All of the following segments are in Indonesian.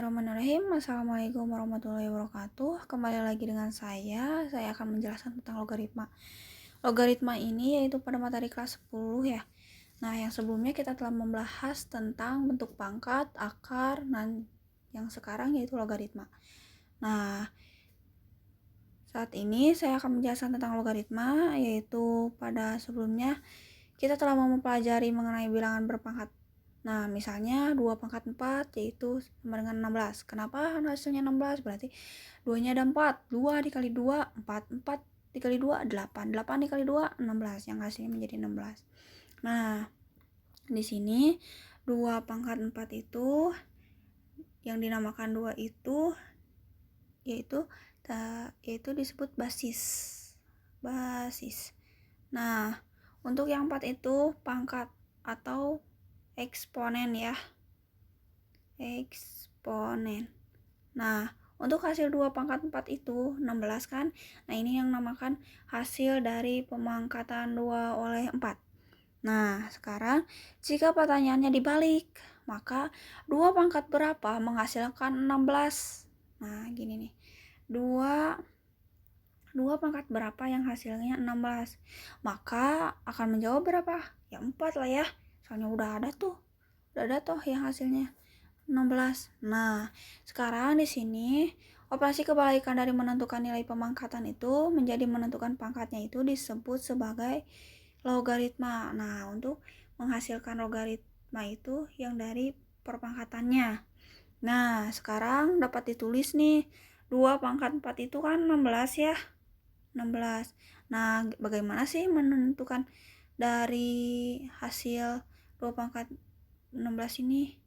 Bismillahirrahmanirrahim. Assalamualaikum warahmatullahi wabarakatuh. Kembali lagi dengan saya akan menjelaskan tentang logaritma. Logaritma ini yaitu pada materi kelas 10 ya. Nah, yang sebelumnya kita telah membahas tentang bentuk pangkat, akar, dan yang sekarang yaitu logaritma. Nah, saat ini saya akan menjelaskan tentang logaritma, yaitu pada sebelumnya kita telah mempelajari mengenai bilangan berpangkat. Nah, misalnya 2 pangkat 4 yaitu sama dengan 16. Kenapa hasilnya 16? Berarti 2-nya ada 4. 2 dikali 2, 4. 4 dikali 2, 8. 8 dikali 2, 16. Yang hasilnya menjadi 16. Nah, di sini 2 pangkat 4 itu yang dinamakan 2 itu yaitu disebut basis. Nah, untuk yang 4 itu pangkat atau eksponen ya. Eksponen. Nah, untuk hasil 2 pangkat 4 itu 16 kan. Nah, ini yang namakan hasil dari pemangkatan 2 oleh 4. Nah, sekarang jika pertanyaannya dibalik, maka 2 pangkat berapa menghasilkan 16? Nah, gini nih. 2 pangkat berapa yang hasilnya 16? Maka akan menjawab berapa? Ya 4 lah ya. Soalnya udah ada tuh yang hasilnya 16. Nah, sekarang di sini operasi kebalikan dari menentukan nilai pemangkatan itu menjadi menentukan pangkatnya itu disebut sebagai logaritma. Nah, untuk menghasilkan logaritma itu yang dari perpangkatannya. Nah, sekarang dapat ditulis nih 2 pangkat 4 itu kan 16 ya. 16. Nah, bagaimana sih menentukan dari hasil 2 pangkat 16 ini?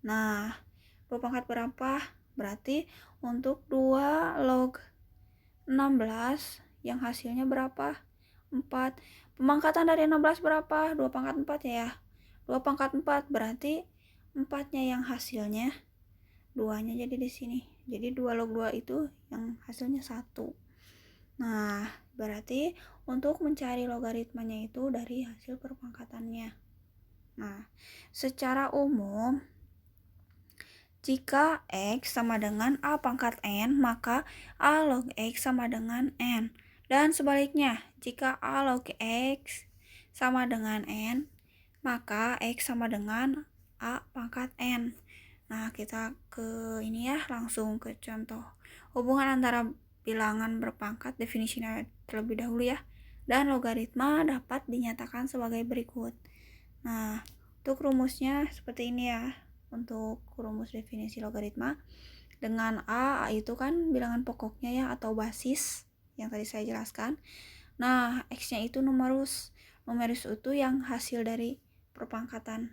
Nah, 2 pangkat berapa? Berarti untuk 2 log 16 yang hasilnya berapa? 4. Pemangkatan dari 16 berapa? 2 pangkat 4 ya. 2 pangkat 4 berarti 4-nya yang hasilnya 2-nya jadi di sini. Jadi 2 log 2 itu yang hasilnya 1. Nah, berarti untuk mencari logaritmanya itu dari hasil perpangkatannya. Nah, secara umum jika X sama dengan A pangkat N, maka A log X sama dengan N. Dan sebaliknya, jika A log X sama dengan N, maka X sama dengan A pangkat N. Nah, kita ke ini ya, langsung ke contoh. Hubungan antara bilangan berpangkat, definisinya terlebih dahulu ya. Dan logaritma dapat dinyatakan sebagai berikut. Nah, untuk rumusnya seperti ini ya. Untuk rumus definisi logaritma dengan A itu kan bilangan pokoknya ya atau basis yang tadi saya jelaskan. Nah, X-nya itu numerus itu yang hasil dari perpangkatannya.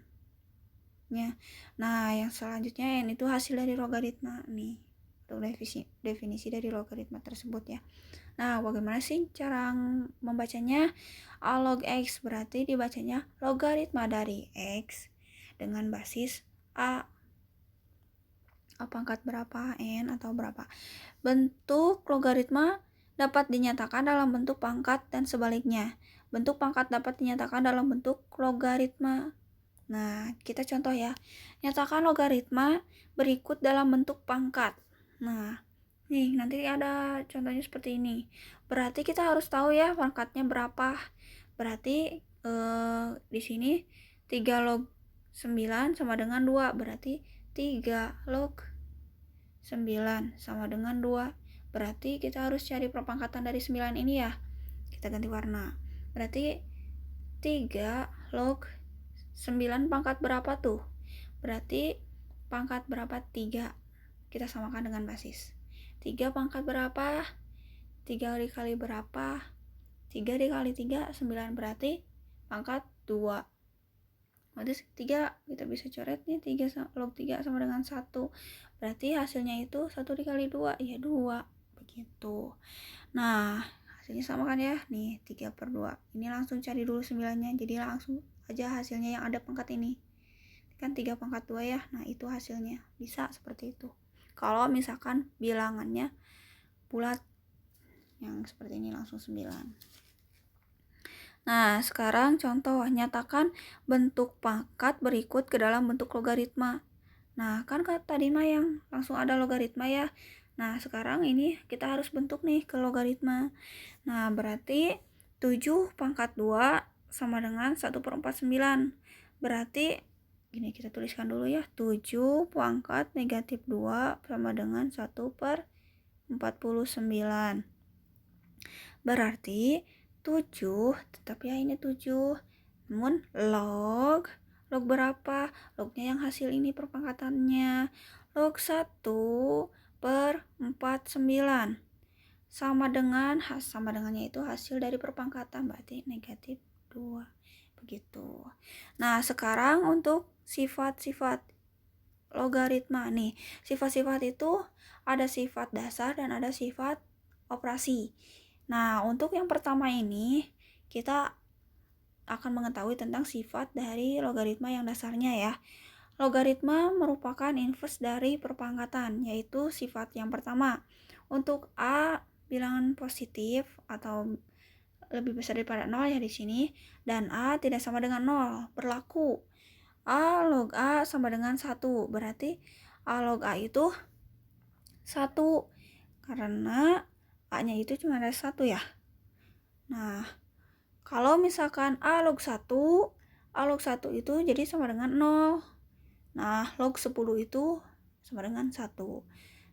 Nah, yang selanjutnya N itu hasil dari logaritma nih. Untuk definisi dari logaritma tersebut ya. Nah, bagaimana sih cara membacanya? A log X berarti dibacanya logaritma dari X dengan basis A pangkat berapa, N atau berapa. Bentuk logaritma dapat dinyatakan dalam bentuk pangkat dan sebaliknya. Bentuk pangkat dapat dinyatakan dalam bentuk logaritma. Nah, kita contoh ya. Nyatakan logaritma berikut dalam bentuk pangkat. Nah, nih nanti ada contohnya seperti ini. Berarti kita harus tahu ya pangkatnya berapa. Berarti di sini 3 log 9 sama dengan 2. Berarti 3 log 9 sama dengan 2. Berarti kita harus cari perpangkatan dari 9 ini ya. Kita ganti warna. Berarti 3 log 9 pangkat berapa tuh? Berarti pangkat berapa? 3. Kita samakan dengan basis. 3 pangkat berapa? 3 dikali berapa? 3 dikali 3, 9. Berarti pangkat 2. Berarti 3 kita bisa coret nih. 3 log 3 sama dengan 1. Berarti hasilnya itu 1 dikali 2. Ya 2. Begitu. Nah, hasilnya sama kan ya? Nih 3 per 2. Ini langsung cari dulu 9-nya. Jadi langsung aja hasilnya yang ada pangkat ini. Kan 3 pangkat 2 ya. Nah, itu hasilnya. Bisa seperti itu. Kalau misalkan bilangannya bulat. Yang seperti ini langsung 9. Nah, sekarang contoh, nyatakan bentuk pangkat berikut ke dalam bentuk logaritma. Nah, kan tadi mah yang langsung ada logaritma ya. Nah, sekarang ini kita harus bentuk nih ke logaritma. Nah, berarti 7 pangkat 2 sama dengan 1/49. Berarti, gini kita tuliskan dulu ya. 7 pangkat negatif 2 sama dengan 1/49. Berarti 7, tetap ya ini 7. Namun log berapa? Lognya yang hasil ini perpangkatannya. Log 1/49 sama dengannya itu hasil dari perpangkatan, berarti negatif 2. Begitu. Nah, sekarang untuk sifat-sifat logaritma nih. Sifat-sifat itu ada sifat dasar dan ada sifat operasi. Nah, untuk yang pertama ini kita akan mengetahui tentang sifat dari logaritma yang dasarnya ya. Logaritma merupakan inverse dari perpangkatan, yaitu sifat yang pertama. Untuk A bilangan positif atau lebih besar daripada 0 ya di sini, dan A tidak sama dengan 0, berlaku A log A sama dengan 1. Berarti A log A itu 1 karena A-nya itu cuma ada 1 ya. Nah, kalau misalkan A log 1 itu jadi sama dengan 0. Nah, log 10 itu sama dengan 1.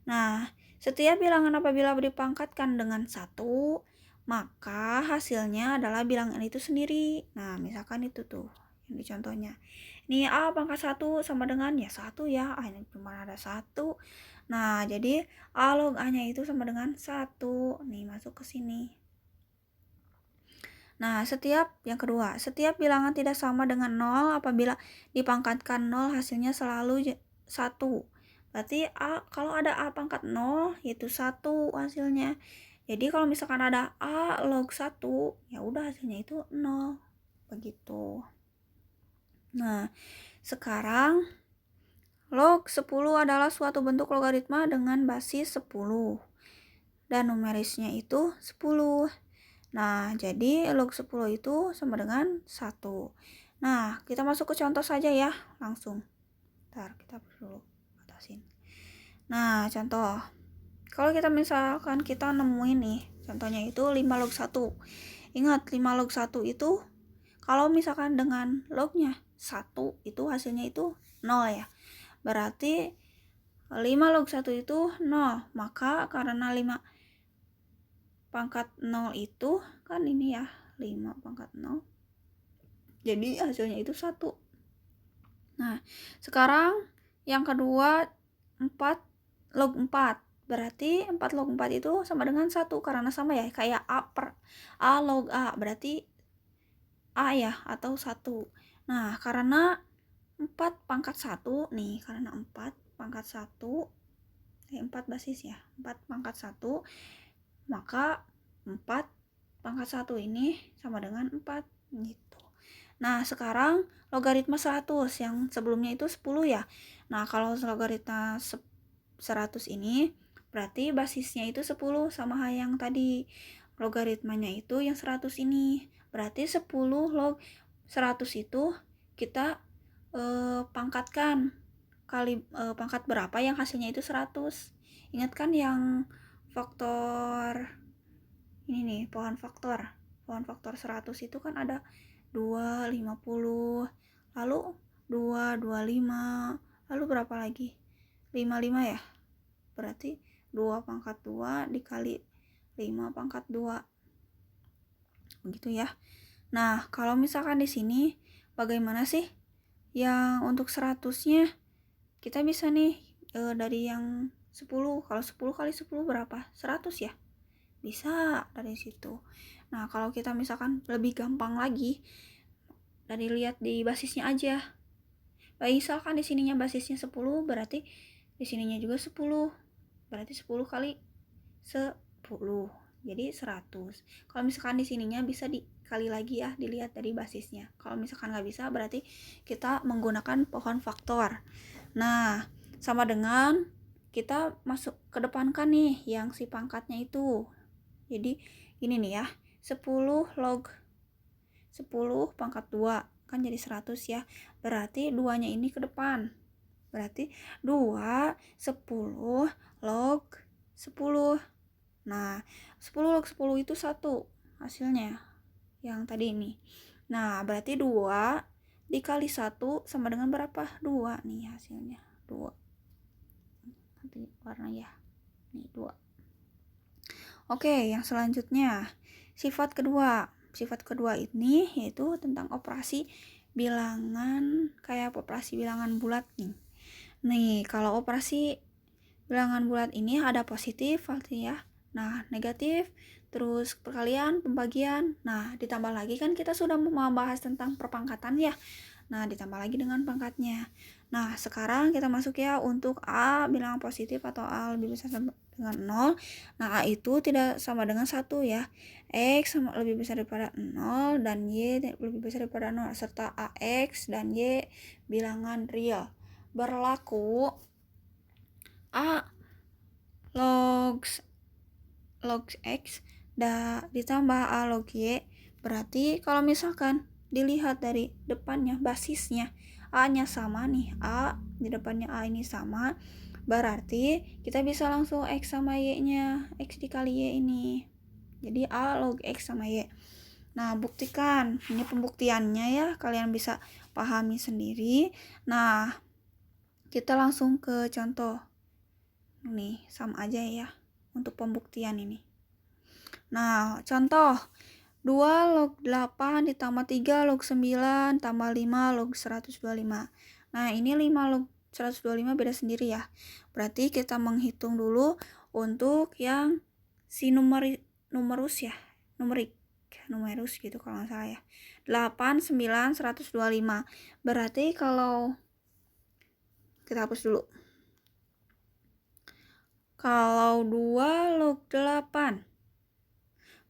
Nah, setiap bilangan apabila dipangkatkan dengan 1, maka hasilnya adalah bilangan itu sendiri. Nah, misalkan itu tuh yang di contohnya. Ini A pangkat 1 sama dengan ya 1 ya. Ini cuma ada 1. Nah, jadi A log A-nya itu sama dengan 1. Nih, masuk ke sini. Nah, yang kedua, setiap bilangan tidak sama dengan 0 apabila dipangkatkan 0 hasilnya selalu 1. Berarti kalau ada A pangkat 0 yaitu 1 hasilnya. Jadi kalau misalkan ada A log 1, ya udah hasilnya itu 0. Begitu. Nah, sekarang log 10 adalah suatu bentuk logaritma dengan basis 10 dan numerisnya itu 10. Nah, jadi log 10 itu sama dengan 1. Nah, kita masuk ke contoh saja ya, langsung. Ntar, kita perlu batasin. Nah, contoh. Kalau kita misalkan kita nemuin nih, contohnya itu 5 log 1. Ingat, 5 log 1 itu, kalau misalkan dengan lognya 1, itu hasilnya itu 0 ya. Berarti 5 log 1 itu 0. Maka karena 5 pangkat 0 itu kan ini ya 5 pangkat 0, jadi hasilnya itu 1. Nah, sekarang yang kedua 4 log 4, berarti 4 log 4 itu sama dengan 1 karena sama ya, kayak A log A, berarti A ya atau 1. Nah, karena 4 pangkat 1 nih, karena 4 pangkat 1 4 basis ya, 4 pangkat 1, maka 4 pangkat 1 ini sama dengan 4 gitu. Nah, sekarang logaritma 100 yang sebelumnya itu 10 ya. Nah, kalau logaritma 100 ini berarti basisnya itu 10 sama yang tadi. Logaritmanya itu yang 100 ini. Berarti 10 log 100 itu kita pangkatkan kali pangkat berapa yang hasilnya itu 100. Ingat kan yang faktor ini nih, pohon faktor 100 itu kan ada 2, 50, lalu 2, 25, lalu berapa lagi? 55 ya? Berarti 2 pangkat 2 dikali 5 pangkat 2. Begitu ya. Nah, kalau misalkan di sini bagaimana sih yang untuk 100-nya? Kita bisa nih dari yang 10. Kalau 10 kali 10 berapa? 100 ya? Bisa dari situ. Nah, kalau kita misalkan lebih gampang lagi, dari lihat di basisnya aja. Misalkan di sininya basisnya 10, berarti di sininya juga 10. Berarti 10 kali 10. Jadi 100. Kalau misalkan di sininya bisa dikali lagi ya, dilihat dari basisnya. Kalau misalkan nggak bisa, berarti kita menggunakan pohon faktor. Nah, sama dengan kita masuk ke depan kan nih yang si pangkatnya itu. Jadi ini nih ya, 10 log 10 pangkat 2 kan jadi 100 ya. Berarti 2-nya ini ke depan. Berarti 2, 10 log 10. Nah, 10 log 10 itu 1 hasilnya. Yang tadi ini. Nah, berarti 2 dikali 1 sama dengan berapa? 2 nih hasilnya. 2. Nanti warna ya. Nih 2. Oke, yang selanjutnya. Sifat kedua. Sifat kedua ini yaitu tentang operasi bilangan, kayak operasi bilangan bulat nih. Nih, kalau operasi bilangan bulat ini ada positif artinya ya. Nah, negatif, terus perkalian, pembagian. Nah, ditambah lagi kan kita sudah membahas tentang perpangkatan ya. Nah, ditambah lagi dengan pangkatnya. Nah, sekarang kita masuk ya untuk A bilangan positif atau A lebih besar dengan 0. Nah, A itu tidak sama dengan 1 ya. X lebih besar daripada 0 dan Y lebih besar daripada 0 serta AX dan Y bilangan real. Berlaku A log X ditambah A log Y. Berarti kalau misalkan dilihat dari depannya, basisnya A-nya sama nih, A di depannya A ini sama, berarti kita bisa langsung X sama Y-nya, X dikali Y ini. Jadi A log X sama Y. Nah, buktikan. Ini pembuktiannya ya, kalian bisa pahami sendiri. Nah, kita langsung ke contoh. Nih, sama aja ya untuk pembuktian ini. Nah, contoh 2 log 8 ditambah 3 log 9 tambah 5 log 125. Nah, ini 5 log 125 beda sendiri ya. Berarti kita menghitung dulu untuk yang si numerik gitu kalau nggak salah ya. 8, 9, 125. Berarti kalau kita hapus dulu. Kalau 2 log 8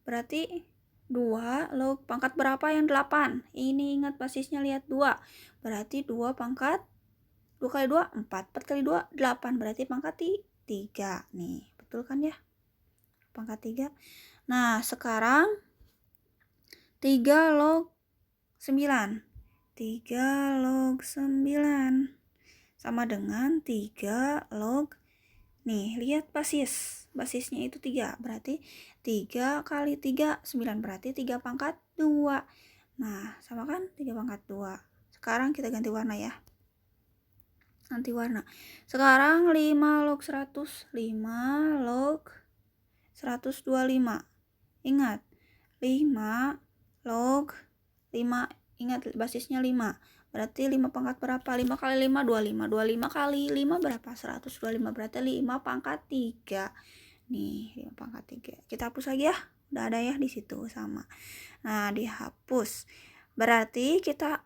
berarti 2 log pangkat berapa yang 8? Ini ingat basisnya, lihat 2. Berarti 2 pangkat 2 kali 2 4. 4 kali 2 8. Berarti pangkat 3. Nih, betul kan ya? Pangkat 3. Nah, sekarang 3 log 9. 3 log 9 sama dengan 3 log. Nih, lihat basisnya itu 3, berarti 3 kali 3, 9, berarti 3 pangkat 2. Nah, sama kan 3 pangkat 2. Sekarang kita ganti warna ya. Ganti warna. Sekarang 5 log 100, 5 log 125. Ingat, 5 log 5, ingat basisnya 5. Berarti 5 pangkat berapa? 5 kali 5, 25. 25 kali 5 berapa? 125. Berarti 5 pangkat 3. Nih, 5 pangkat 3. Kita hapus lagi ya. Udah ada ya di situ sama. Nah, dihapus. Berarti kita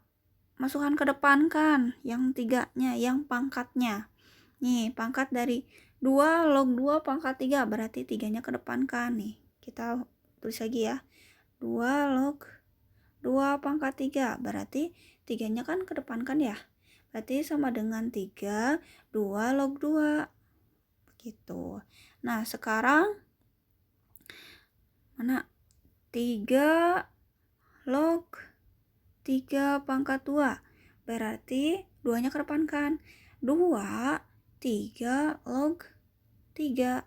masukkan ke depan kan yang 3-nya, yang pangkatnya. Nih, pangkat dari 2 log 2 pangkat 3. Berarti 3-nya ke depan kan nih. Kita tulis lagi ya. 2 log 2 pangkat 3. Berarti 3-nya kan ke depan kan ya. Berarti sama dengan 3, 2 log 2. Begitu. Nah, sekarang mana? 3 log 3 pangkat 2. Berarti 2-nya ke depan kan. 2, 3 log 3.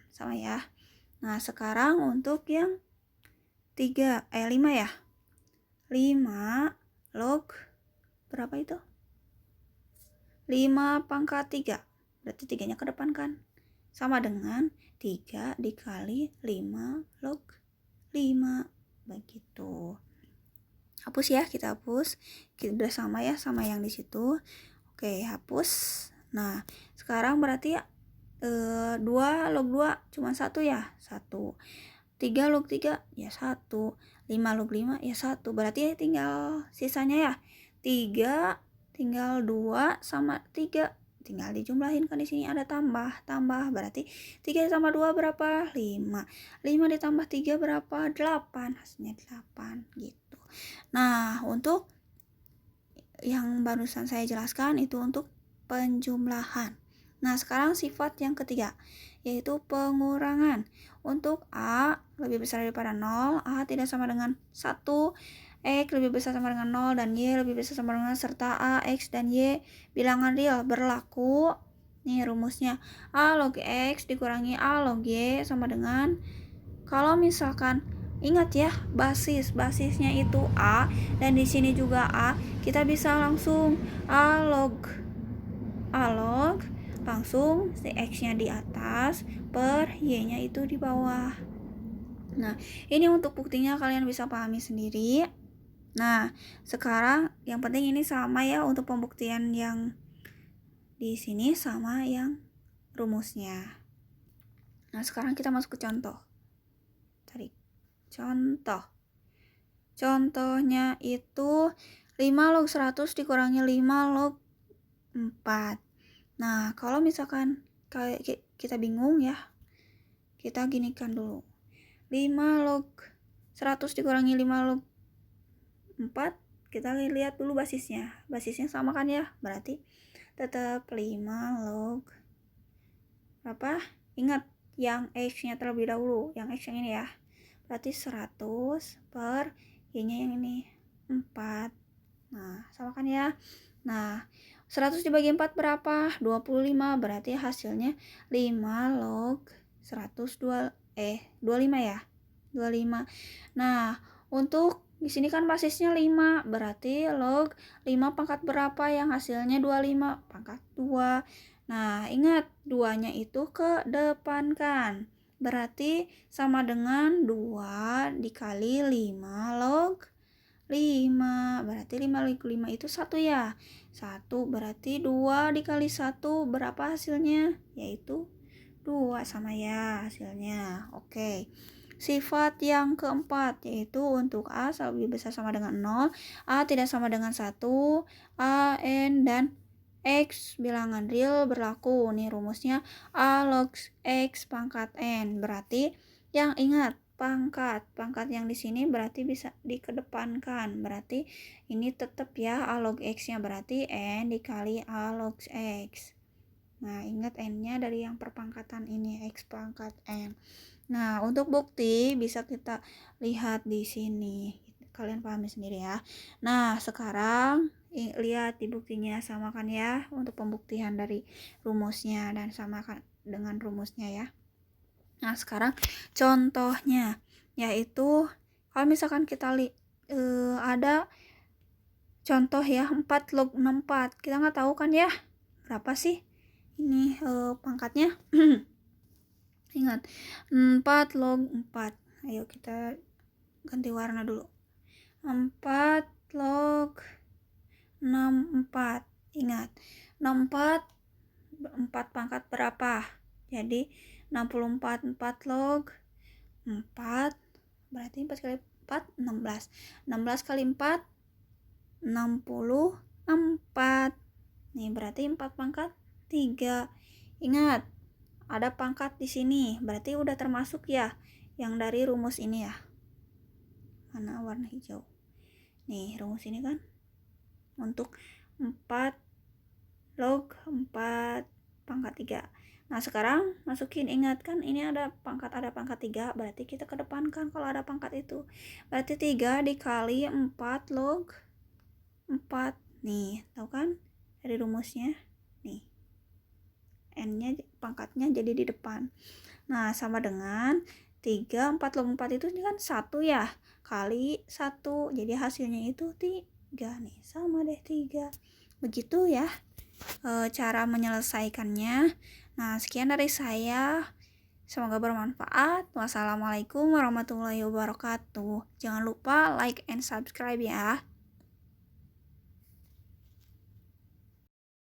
Sama ya. Nah, sekarang untuk yang 5 ya. 5 log berapa itu? 5 pangkat 3. Berarti 3-nya ke depan kan. Sama dengan 3 dikali 5 log 5. Begitu. Hapus ya, kita hapus. Kita udah sama ya, sama yang di situ. Oke, hapus. Nah, sekarang berarti 2 log 2 cuma 1 ya. 1. 3 log 3 ya 1. 5 log 5 ya 1. Berarti tinggal sisanya ya 3, tinggal 2 sama 3. Tinggal dijumlahin kan, di sini ada tambah. Berarti 3 ditambah 2 berapa? 5. 5 ditambah 3 berapa? 8. Hasilnya 8 gitu. Nah, untuk yang barusan saya jelaskan itu untuk penjumlahan. Nah, sekarang sifat yang ketiga yaitu pengurangan. Untuk A lebih besar daripada 0, A tidak sama dengan 1, X lebih besar sama dengan 0 dan Y lebih besar sama dengan serta A, X, dan Y bilangan real berlaku. Nih rumusnya, A log X dikurangi A log Y sama dengan, kalau misalkan ingat ya, basisnya itu A dan di sini juga A, kita bisa langsung A log langsung si X-nya di atas per Y-nya itu di bawah. Nah, ini untuk buktinya kalian bisa pahami sendiri. Nah, sekarang yang penting ini sama ya untuk pembuktian yang di sini sama yang rumusnya. Nah, sekarang kita masuk ke contoh. Tarik contoh. Contohnya itu 5 log 100 dikurangi 5 log 4. Nah, kalau misalkan kita bingung ya, kita ginikan dulu. 5 log 100 dikurangi 5 log 4, kita lihat dulu basisnya. Basisnya sama kan ya? Berarti tetap 5 log berapa? Ingat yang X-nya terlebih dahulu, yang X yang ini ya. Berarti 100 per Y-nya yang ini 4. Nah, sama kan ya? Nah, 100 dibagi 4 berapa? 25. Berarti hasilnya 5 log 102 25 ya. 25. Nah, untuk di sini kan basisnya 5, berarti log 5 pangkat berapa yang hasilnya 25? Pangkat 2. Nah, ingat 2-nya itu ke depan kan. Berarti sama dengan 2 dikali 5 log 5. Berarti 5 log 5 itu 1 ya. 1 berarti 2 dikali 1 berapa hasilnya? Yaitu 2 sama ya hasilnya. Oke. Sifat yang keempat yaitu untuk A lebih besar sama dengan 0, A tidak sama dengan 1, A, N, dan X bilangan real berlaku. Nih rumusnya A log X pangkat N. Berarti yang ingat pangkat yang di sini berarti bisa dikedepankan. Berarti ini tetap ya A log X-nya, berarti N dikali A log X. Nah, ingat N-nya dari yang perpangkatan ini, X pangkat N. Nah, untuk bukti bisa kita lihat di sini. Kalian pahami sendiri ya. Nah, sekarang lihat di buktinya, samakan ya untuk pembuktian dari rumusnya dan samakan dengan rumusnya ya. Nah, sekarang contohnya yaitu kalau misalkan kita ada contoh ya 4 log 64. Kita nggak tahu kan ya berapa sih ini pangkatnya. Ingat 4 log 4. Ayo kita ganti warna dulu. 4 log 64. Ingat 64 4 pangkat berapa? Jadi 64 4 log 4 berarti 4 kali 4 16. 16 kali 4 64. Nih berarti 4 pangkat 3. Ingat ada pangkat di sini, berarti udah termasuk ya yang dari rumus ini ya. Mana warna hijau? Nih rumus ini kan untuk 4 log 4 pangkat 3. Nah, sekarang masukin, ingat kan ini ada pangkat 3, berarti kita kedepankan kalau ada pangkat itu. Berarti 3 dikali 4 log 4. Nih, tahu kan dari rumusnya? Nih. N-nya pangkatnya jadi di depan. Nah, sama dengan 3 4 log 4 itu kan 1 ya. Kali 1. Jadi hasilnya itu 3 nih. Sama deh 3. Begitu ya cara menyelesaikannya. Nah, sekian dari saya. Semoga bermanfaat. Wassalamualaikum warahmatullahi wabarakatuh. Jangan lupa like and subscribe ya.